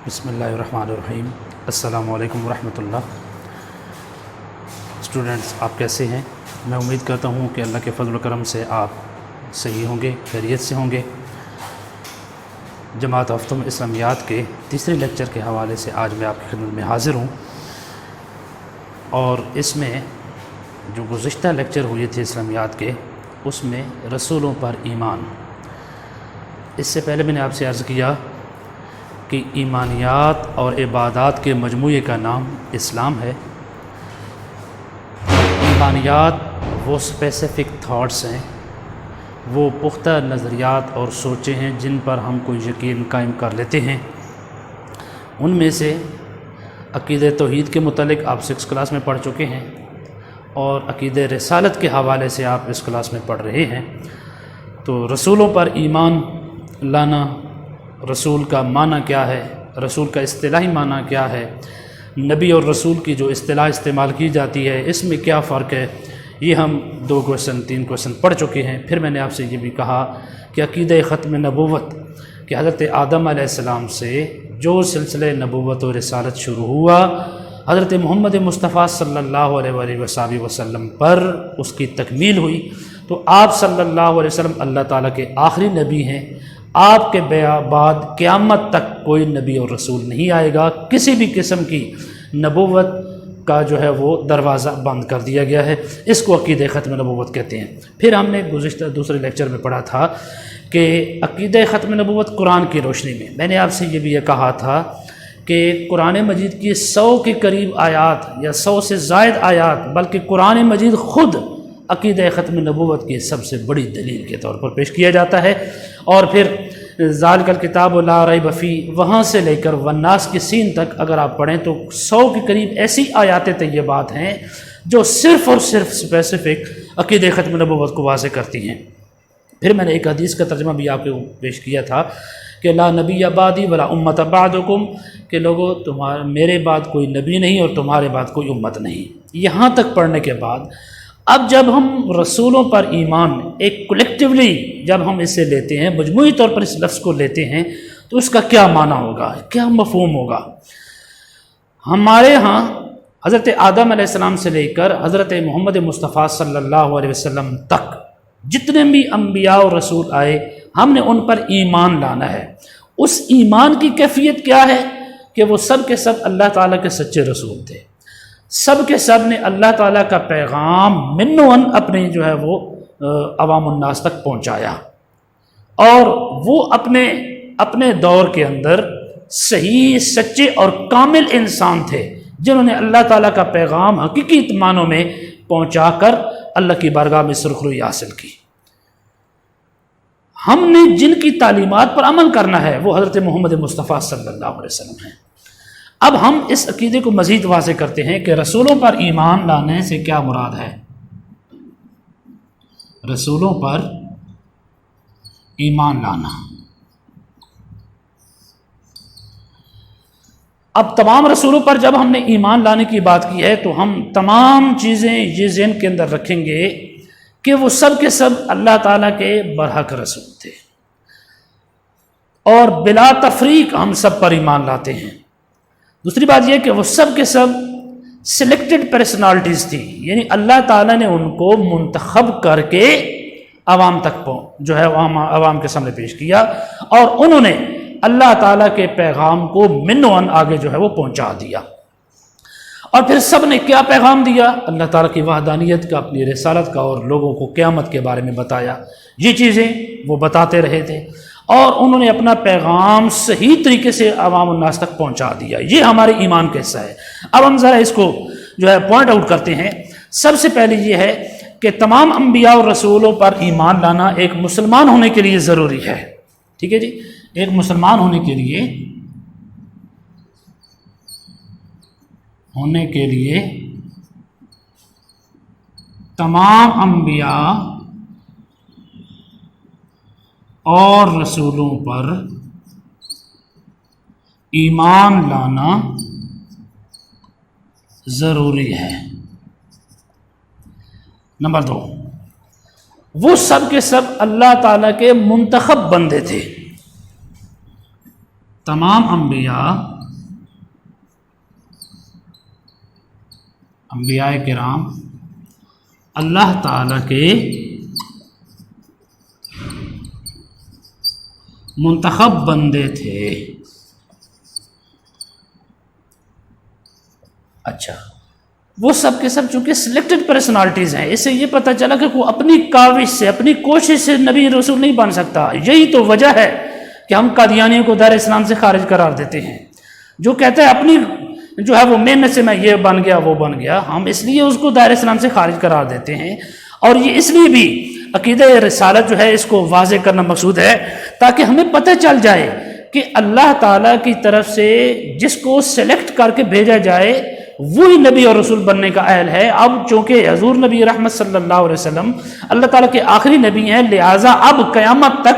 بسم اللہ الرحمن الرحیم۔ السلام علیکم ورحمۃ اللہ۔ اسٹوڈنٹس، آپ کیسے ہیں؟ میں امید کرتا ہوں کہ اللہ کے فضل و کرم سے آپ صحیح ہوں گے، خیریت سے ہوں گے۔ جماعت ہفتم اسلامیات کے تیسرے لیکچر کے حوالے سے آج میں آپ کی خدمت میں حاضر ہوں، اور اس میں جو گزشتہ لیکچر ہوئے تھے اسلامیات کے، اس میں رسولوں پر ایمان۔ اس سے پہلے میں نے آپ سے عرض کیا کہ ایمانیات اور عبادات کے مجموعے کا نام اسلام ہے۔ ایمانیات وہ اسپیسیفک تھاٹس ہیں، وہ پختہ نظریات اور سوچیں ہیں جن پر ہم کوئی یقین قائم کر لیتے ہیں۔ ان میں سے عقیدہ توحید کے متعلق آپ 6 کلاس میں پڑھ چکے ہیں، اور عقیدہ رسالت کے حوالے سے آپ اس کلاس میں پڑھ رہے ہیں۔ تو رسولوں پر ایمان لانا، رسول کا معنی کیا ہے، رسول کا اصطلاحی معنی کیا ہے، نبی اور رسول کی جو اصطلاح استعمال کی جاتی ہے اس میں کیا فرق ہے، یہ ہم 2 کویشچن 3 کویشچن پڑھ چکے ہیں۔ پھر میں نے آپ سے یہ بھی کہا کہ عقیدہ ختم نبوت، کہ حضرت آدم علیہ السلام سے جو سلسلہ نبوت و رسالت شروع ہوا، حضرت محمد مصطفیٰ صلی اللہ علیہ وآلہ وسلم پر اس کی تکمیل ہوئی۔ تو آپ صلی اللہ علیہ وسلم اللہ تعالیٰ کے آخری نبی ہیں۔ آپ کے بعد قیامت تک کوئی نبی اور رسول نہیں آئے گا۔ کسی بھی قسم کی نبوت کا جو ہے وہ دروازہ بند کر دیا گیا ہے۔ اس کو عقیدہ ختم نبوت کہتے ہیں۔ پھر ہم نے گزشتہ دوسرے لیکچر میں پڑھا تھا کہ عقیدہ ختم نبوت قرآن کی روشنی میں نے آپ سے یہ بھی کہا تھا کہ قرآن مجید کی 100 کے قریب آیات یا 100 سے زائد آیات، بلکہ قرآن مجید خود عقیدہ ختم نبوت کی سب سے بڑی دلیل کے طور پر پیش کیا جاتا ہے۔ اور پھر ذالک الکتاب لا ریب فیہ، وہاں سے لے کر والناس کی سین تک اگر آپ پڑھیں تو 100 کے قریب ایسی آیات طیبات ہیں جو صرف اور صرف اسپیسیفک عقیدہ ختم نبوت کو واضح کرتی ہیں۔ پھر میں نے ایک حدیث کا ترجمہ بھی آپ کو پیش کیا تھا کہ لا نبی بعدی ولا امت بعدکم، کہ لوگو میرے بعد کوئی نبی نہیں اور تمہارے بعد کوئی امت نہیں۔ یہاں تک پڑھنے کے بعد اب جب ہم رسولوں پر ایمان ایک کلیکٹیولی جب ہم اسے لیتے ہیں، مجموعی طور پر اس لفظ کو لیتے ہیں، تو اس کا کیا معنی ہوگا، کیا مفہوم ہوگا؟ ہمارے ہاں حضرت آدم علیہ السلام سے لے کر حضرت محمد مصطفیٰ صلی اللہ علیہ وسلم تک جتنے بھی انبیاء اور رسول آئے، ہم نے ان پر ایمان لانا ہے۔ اس ایمان کی کیفیت کیا ہے کہ وہ سب کے سب اللہ تعالیٰ کے سچے رسول تھے۔ سب کے سب نے اللہ تعالیٰ کا پیغام منوً اپنے جو ہے وہ عوام الناس تک پہنچایا، اور وہ اپنے دور کے اندر صحیح، سچے اور کامل انسان تھے جنہوں نے اللہ تعالیٰ کا پیغام حقیقی معنوں میں پہنچا کر اللہ کی بارگاہ میں سرخروئی حاصل کی۔ ہم نے جن کی تعلیمات پر عمل کرنا ہے وہ حضرت محمد مصطفیٰ صلی اللہ علیہ وسلم ہیں۔ اب ہم اس عقیدے کو مزید واضح کرتے ہیں کہ رسولوں پر ایمان لانے سے کیا مراد ہے۔ رسولوں پر ایمان لانا، اب تمام رسولوں پر جب ہم نے ایمان لانے کی بات کی ہے تو ہم تمام چیزیں یہ ذہن کے اندر رکھیں گے کہ وہ سب کے سب اللہ تعالیٰ کے برحق رسول تھے، اور بلا تفریق ہم سب پر ایمان لاتے ہیں۔ دوسری بات یہ کہ وہ سب کے سب سلیکٹڈ پرسنالٹیز تھی، یعنی اللہ تعالیٰ نے ان کو منتخب کر کے عوام تک جو ہے عوام کے سامنے پیش کیا، اور انہوں نے اللہ تعالیٰ کے پیغام کو منوً آگے جو ہے وہ پہنچا دیا۔ اور پھر سب نے کیا پیغام دیا؟ اللہ تعالیٰ کی وحدانیت کا، اپنی رسالت کا، اور لوگوں کو قیامت کے بارے میں بتایا۔ یہ چیزیں وہ بتاتے رہے تھے، اور انہوں نے اپنا پیغام صحیح طریقے سے عوام الناس تک پہنچا دیا۔ یہ ہمارے ایمان کا حصہ ہے۔ اب ہم ذرا اس کو جو ہے پوائنٹ آؤٹ کرتے ہیں۔ سب سے پہلے یہ ہے کہ تمام انبیاء اور رسولوں پر ایمان لانا ایک مسلمان ہونے کے لیے ضروری ہے۔ ٹھیک ہے جی، ایک مسلمان ہونے کے لیے تمام انبیاء اور رسولوں پر ایمان لانا ضروری ہے۔ نمبر 2، وہ سب کے سب اللہ تعالیٰ کے منتخب بندے تھے۔ تمام انبیاء انبیاء کرام اللہ تعالیٰ کے منتخب بندے تھے۔ اچھا، وہ سب کے سب چونکہ سلیکٹڈ پرسنالٹیز ہیں، اس سے یہ پتہ چلا کہ وہ اپنی کاوش سے، اپنی کوشش سے نبی رسول نہیں بن سکتا۔ یہی تو وجہ ہے کہ ہم قادیانیوں کو دائرہ اسلام سے خارج قرار دیتے ہیں، جو کہتا ہے اپنی جو ہے وہ محنت سے میں یہ بن گیا وہ بن گیا، ہم اس لیے اس کو دائرہ اسلام سے خارج قرار دیتے ہیں۔ اور یہ اس لیے بھی عقیدہ رسالت جو ہے اس کو واضح کرنا مقصود ہے تاکہ ہمیں پتہ چل جائے کہ اللہ تعالیٰ کی طرف سے جس کو سلیکٹ کر کے بھیجا جائے وہی نبی اور رسول بننے کا اہل ہے۔ اب چونکہ حضور نبی رحمت صلی اللہ علیہ وسلم اللہ تعالیٰ کے آخری نبی ہیں، لہٰذا اب قیامت تک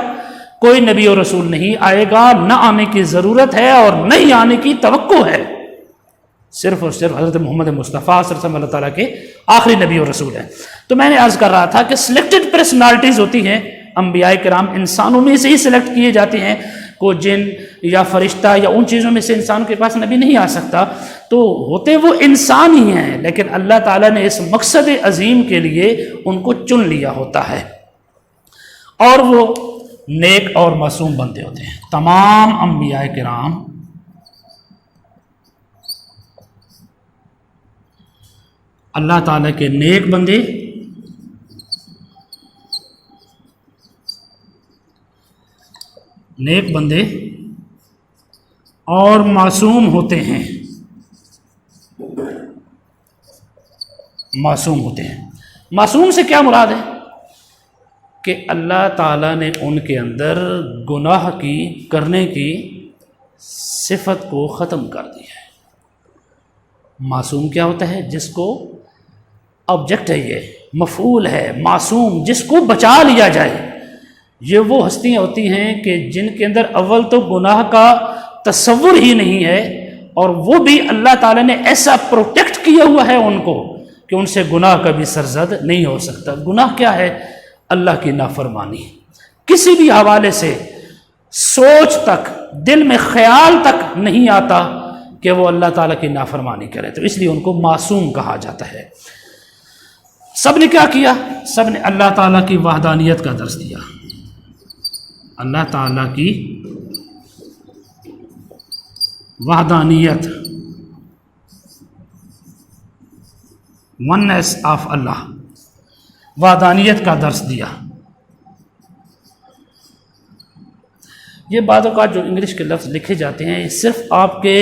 کوئی نبی اور رسول نہیں آئے گا، نہ آنے کی ضرورت ہے اور نہیں آنے کی توقع ہے۔ صرف اور صرف حضرت محمد مصطفیٰ صلی اللہ علیہ وسلم اللہ تعالیٰ کے آخری نبی اور رسول ہیں۔ تو میں نے عرض کر رہا تھا کہ سلیکٹڈ پرسنالٹیز ہوتی ہیں، انبیاء کرام انسانوں میں سے ہی سلیکٹ کیے جاتے ہیں، کوئی جن یا فرشتہ یا ان چیزوں میں سے انسان کے پاس نبی نہیں آ سکتا، تو ہوتے وہ انسان ہی ہیں، لیکن اللہ تعالیٰ نے اس مقصد عظیم کے لیے ان کو چن لیا ہوتا ہے، اور وہ نیک اور معصوم بندے ہوتے ہیں۔ تمام انبیاء کرام اللہ تعالیٰ کے نیک بندے اور معصوم ہوتے ہیں، معصوم سے کیا مراد ہے کہ اللہ تعالیٰ نے ان کے اندر گناہ کی کرنے کی صفت کو ختم کر دیا ہے۔ معصوم کیا ہوتا ہے؟ جس کو آبجیکٹ ہے، یہ مفعول ہے، معصوم جس کو بچا لیا جائے۔ یہ وہ ہستیاں ہوتی ہیں کہ جن کے اندر اول تو گناہ کا تصور ہی نہیں ہے، اور وہ بھی اللہ تعالیٰ نے ایسا پروٹیکٹ کیا ہوا ہے ان کو کہ ان سے گناہ کبھی سرزد نہیں ہو سکتا۔ گناہ کیا ہے؟ اللہ کی نافرمانی، کسی بھی حوالے سے سوچ تک، دل میں خیال تک نہیں آتا کہ وہ اللہ تعالیٰ کی نافرمانی کرے، تو اس لیے ان کو معصوم کہا جاتا ہے۔ سب نے کیا کیا؟ سب نے اللہ تعالیٰ کی وحدانیت کا درس دیا، اللہ تعالیٰ کی وحدانیت، وننس آف اللہ، وحدانیت کا درس دیا۔ یہ بعض اوقات جو انگلش کے لفظ لکھے جاتے ہیں، یہ صرف آپ کے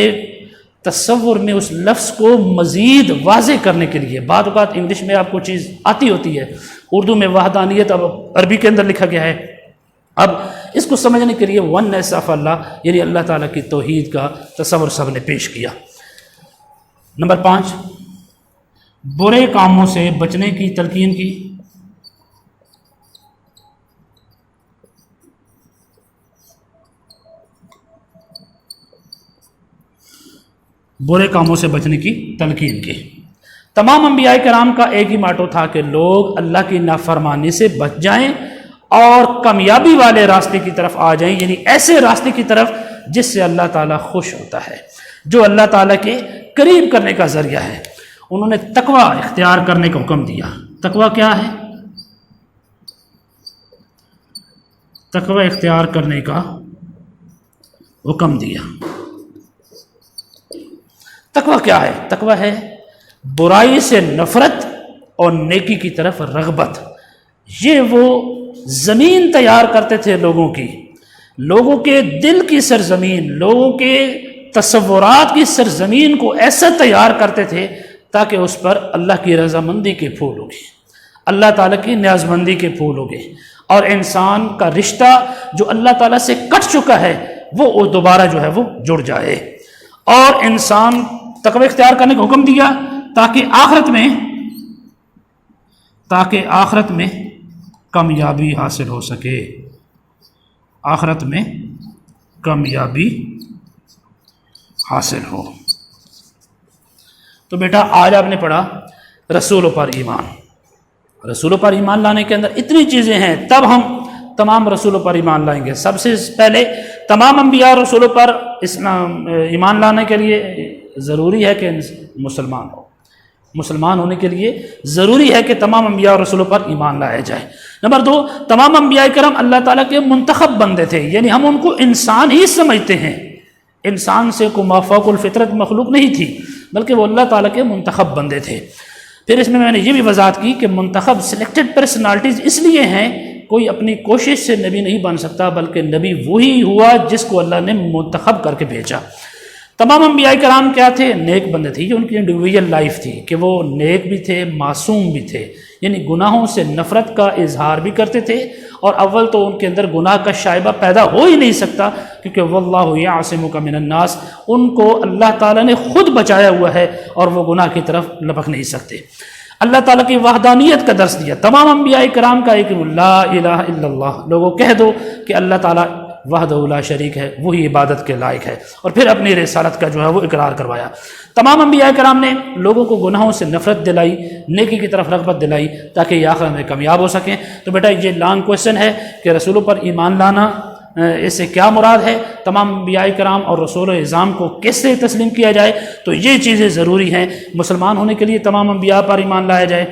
تصور میں اس لفظ کو مزید واضح کرنے کے لیے، بعض اوقات انگلش میں آپ کو چیز آتی ہوتی ہے، اردو میں وحدانیت اب عربی کے اندر لکھا گیا ہے، اب اس کو سمجھنے کے لیے وننس آف اللہ یعنی اللہ تعالیٰ کی توحید کا تصور سب نے پیش کیا۔ نمبر 5، برے کاموں سے بچنے کی تلقین کی۔ برے کاموں سے بچنے کی تلقین کی۔ تمام انبیاء کرام کا ایک ہی ماٹو تھا کہ لوگ اللہ کی نافرمانی سے بچ جائیں اور کامیابی والے راستے کی طرف آ جائیں، یعنی ایسے راستے کی طرف جس سے اللہ تعالیٰ خوش ہوتا ہے، جو اللہ تعالیٰ کے قریب کرنے کا ذریعہ ہے۔ انہوں نے تقوی اختیار کرنے کا حکم دیا۔ تقوی کیا ہے؟ تقوی اختیار کرنے کا حکم دیا۔ تقوی کیا ہے؟ تقوی ہے برائی سے نفرت اور نیکی کی طرف رغبت۔ یہ وہ زمین تیار کرتے تھے لوگوں کی، لوگوں کے دل کی سرزمین، لوگوں کے تصورات کی سرزمین کو ایسا تیار کرتے تھے تاکہ اس پر اللہ کی رضامندی کے پھول اگے، اللہ تعالیٰ کی نیازمندی کے پھول اگے، اور انسان کا رشتہ جو اللہ تعالیٰ سے کٹ چکا ہے وہ دوبارہ جو ہے وہ جڑ جائے۔ اور انسان تقوی اختیار کرنے کا حکم دیا تاکہ آخرت میں کامیابی حاصل ہو سکے، آخرت میں کامیابی حاصل ہو۔ تو بیٹا آج آپ نے پڑھا رسولوں پر ایمان۔ رسولوں پر ایمان لانے کے اندر اتنی چیزیں ہیں، تب ہم تمام رسولوں پر ایمان لائیں گے۔ سب سے پہلے تمام انبیاء اور رسولوں پر ایمان لانے کے لیے ضروری ہے کہ مسلمان ہو۔ مسلمان ہونے کے لیے ضروری ہے کہ تمام انبیاء اور رسولوں پر ایمان لایا جائے۔ نمبر 2، تمام انبیاء کرام اللہ تعالیٰ کے منتخب بندے تھے، یعنی ہم ان کو انسان ہی سمجھتے ہیں، انسان سے کوئی مافوق الفطرت مخلوق نہیں تھی، بلکہ وہ اللہ تعالیٰ کے منتخب بندے تھے۔ پھر اس میں نے یہ بھی وضاحت کی کہ منتخب سلیکٹڈ پرسنالٹیز اس لیے ہیں، کوئی اپنی کوشش سے نبی نہیں بن سکتا، بلکہ نبی وہی ہوا جس کو اللہ نے منتخب کر کے بھیجا۔ تمام انبیاء کرام کیا تھے؟ نیک بندے تھے، یہ ان کی انڈیویجول لائف تھی کہ وہ نیک بھی تھے، معصوم بھی تھے، یعنی گناہوں سے نفرت کا اظہار بھی کرتے تھے، اور اول تو ان کے اندر گناہ کا شائبہ پیدا ہو ہی نہیں سکتا، کیونکہ واللہ یعصمک من الناس، ان کو اللہ تعالیٰ نے خود بچایا ہوا ہے اور وہ گناہ کی طرف لپک نہیں سکتے۔ اللہ تعالیٰ کی وحدانیت کا درس دیا تمام انبیاء کرام کا، ایک لا الہ الا اللہ، لوگوں کہہ دو کہ اللہ تعالیٰ وحدہ لا شریک ہے، وہی عبادت کے لائق ہے، اور پھر اپنی رسالت کا جو ہے وہ اقرار کروایا۔ تمام انبیاء کرام نے لوگوں کو گناہوں سے نفرت دلائی، نیکی کی طرف رغبت دلائی، تاکہ یہ آخرت میں کامیاب ہو سکیں۔ تو بیٹا یہ لانگ کویسچن ہے کہ رسولوں پر ایمان لانا، اس سے کیا مراد ہے، تمام انبیاء کرام اور رسول اعظام کو کیسے تسلیم کیا جائے؟ تو یہ چیزیں ضروری ہیں مسلمان ہونے کے لیے، تمام انبیاء پر ایمان لایا جائے۔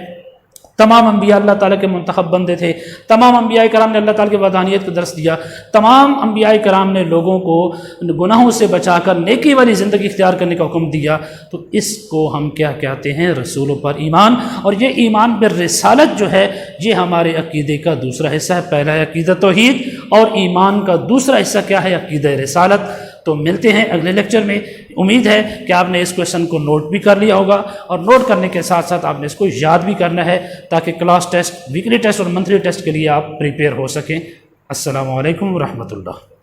تمام انبیاء اللہ تعالیٰ کے منتخب بندے تھے، تمام انبیاء کرام نے اللہ تعالیٰ کی وحدانیت کو درس دیا، تمام انبیاء کرام نے لوگوں کو گناہوں سے بچا کر نیکی والی زندگی اختیار کرنے کا حکم دیا۔ تو اس کو ہم کیا کہتے ہیں؟ رسولوں پر ایمان۔ اور یہ ایمان بالرسالت جو ہے یہ ہمارے عقیدے کا دوسرا حصہ ہے۔ پہلا ہے عقیدہ توحید، اور ایمان کا دوسرا حصہ کیا ہے؟ عقیدہ رسالت۔ تو ملتے ہیں اگلے لیکچر میں۔ امید ہے کہ آپ نے اس کویشچن کو نوٹ بھی کر لیا ہوگا، اور نوٹ کرنے کے ساتھ ساتھ آپ نے اس کو یاد بھی کرنا ہے، تاکہ کلاس ٹیسٹ، ویکلی ٹیسٹ اور منتھلی ٹیسٹ کے لیے آپ پریپیئر ہو سکیں۔ السلام علیکم ورحمۃ اللہ۔